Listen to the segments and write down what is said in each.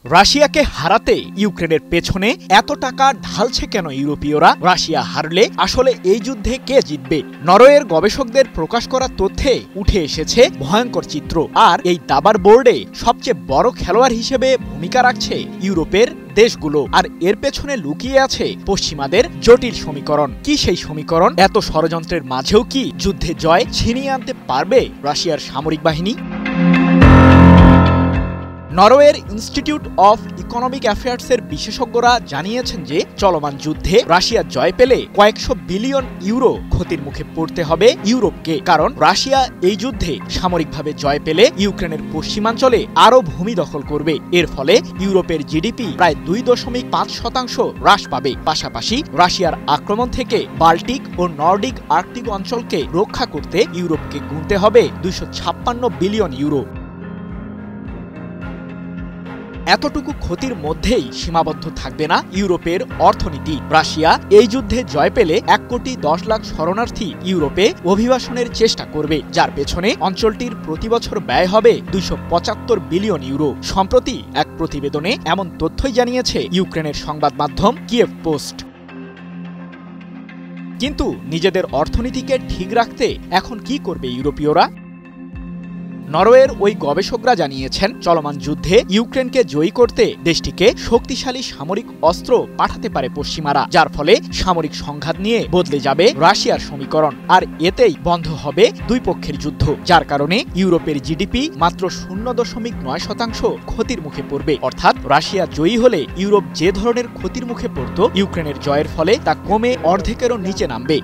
রাশিয়াকে হারাতে ইউক্রেনের পেছনে এত টাকা ঢালছে কেন ইউরোপীয়রা? রাশিয়া হারলে আসলে এই যুদ্ধে কে জিতবে? নরওয়ের গবেষকদের প্রকাশ করা তথ্যে উঠে এসেছে ভয়ঙ্কর চিত্র। আর এই দাবার বোর্ডে সবচেয়ে বড় খেলোয়াড় হিসেবে ভূমিকা রাখছে ইউরোপের দেশগুলো। আর এর পেছনে লুকিয়ে আছে পশ্চিমাদের জটিল সমীকরণ। কি সেই সমীকরণ? এত ষড়যন্ত্রের মাঝেও কি যুদ্ধে জয় ছিনিয়ে আনতে পারবে রাশিয়ার সামরিক বাহিনী? নরওয়ের ইনস্টিটিউট অফ ইকোনমিক অ্যাফেয়ার্সের বিশেষজ্ঞরা জানিয়েছেন যে চলমান যুদ্ধে রাশিয়া জয় পেলে কয়েকশো বিলিয়ন ইউরো ক্ষতির মুখে পড়তে হবে ইউরোপকে। কারণ রাশিয়া এই যুদ্ধে সামরিকভাবে জয় পেলে ইউক্রেনের পশ্চিমাঞ্চলে আরও ভূমি দখল করবে। এর ফলে ইউরোপের জিডিপি প্রায় 2.5% হ্রাস পাবে। পাশাপাশি রাশিয়ার আক্রমণ থেকে বাল্টিক ও নর্ডিক আর্কটিক অঞ্চলকে রক্ষা করতে ইউরোপকে গুনতে হবে 256 বিলিয়ন ইউরো। এতটুকু ক্ষতির মধ্যেই সীমাবদ্ধ থাকবে না ইউরোপের অর্থনীতি। রাশিয়া এই যুদ্ধে জয় পেলে 1,10,00,000 শরণার্থী ইউরোপে অভিবাসনের চেষ্টা করবে, যার পেছনে অঞ্চলটির প্রতি বছর ব্যয় হবে 275 বিলিয়ন ইউরো। সম্প্রতি এক প্রতিবেদনে এমন তথ্যই জানিয়েছে ইউক্রেনের সংবাদ মাধ্যম কিয়েভ পোস্ট। কিন্তু নিজেদের অর্থনীতিকে ঠিক রাখতে এখন কি করবে ইউরোপীয়রা? নরওয়ের ওই গবেষকরা জানিয়েছেন, চলমান যুদ্ধে ইউক্রেনকে জয়ী করতে দেশটিকে শক্তিশালী সামরিক অস্ত্র পাঠাতে পারে পশ্চিমারা, যার ফলে সামরিক সংঘাত নিয়ে বদলে যাবে রাশিয়ার সমীকরণ। আর এতেই বন্ধ হবে দুই পক্ষের যুদ্ধ, যার কারণে ইউরোপের জিডিপি মাত্র 0.9% ক্ষতির মুখে পড়বে। অর্থাৎ রাশিয়া জয়ী হলে ইউরোপ যে ধরনের ক্ষতির মুখে পড়ত ইউক্রেনের জয়ের ফলে তা কমে অর্ধেকেরও নিচে নামবে।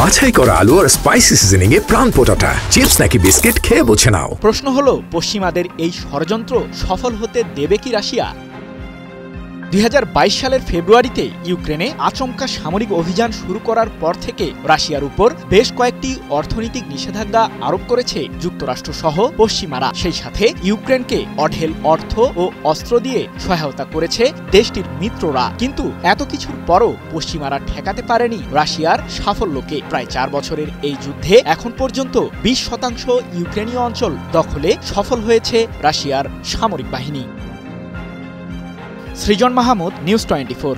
বাছাই করা আলু আর স্পাইসি সিজনিং এ প্রাণ পোটাটা চিপস নাকি বিস্কিট খেয়ে বুঝে নাও। প্রশ্ন হলো, পশ্চিমাদের এই ষড়যন্ত্র সফল হতে দেবে কি রাশিয়া? 2022 সালের ফেব্রুয়ারিতে ইউক্রেনে আচমকা সামরিক অভিযান শুরু করার পর থেকে রাশিয়ার উপর বেশ কয়েকটি অর্থনৈতিক নিষেধাজ্ঞা আরোপ করেছে যুক্তরাষ্ট্র সহ পশ্চিমারা। সেই সাথে ইউক্রেনকে অঢেল অর্থ ও অস্ত্র দিয়ে সহায়তা করেছে দেশটির মিত্ররা। কিন্তু এত কিছুর পরও পশ্চিমারা ঠেকাতে পারেনি রাশিয়ার সাফল্যকে। প্রায় 4 বছরের এই যুদ্ধে এখন পর্যন্ত 20% ইউক্রেনীয় অঞ্চল দখলে সফল হয়েছে রাশিয়ার সামরিক বাহিনী। সৃজন মাহমুদ, নিউজ 24।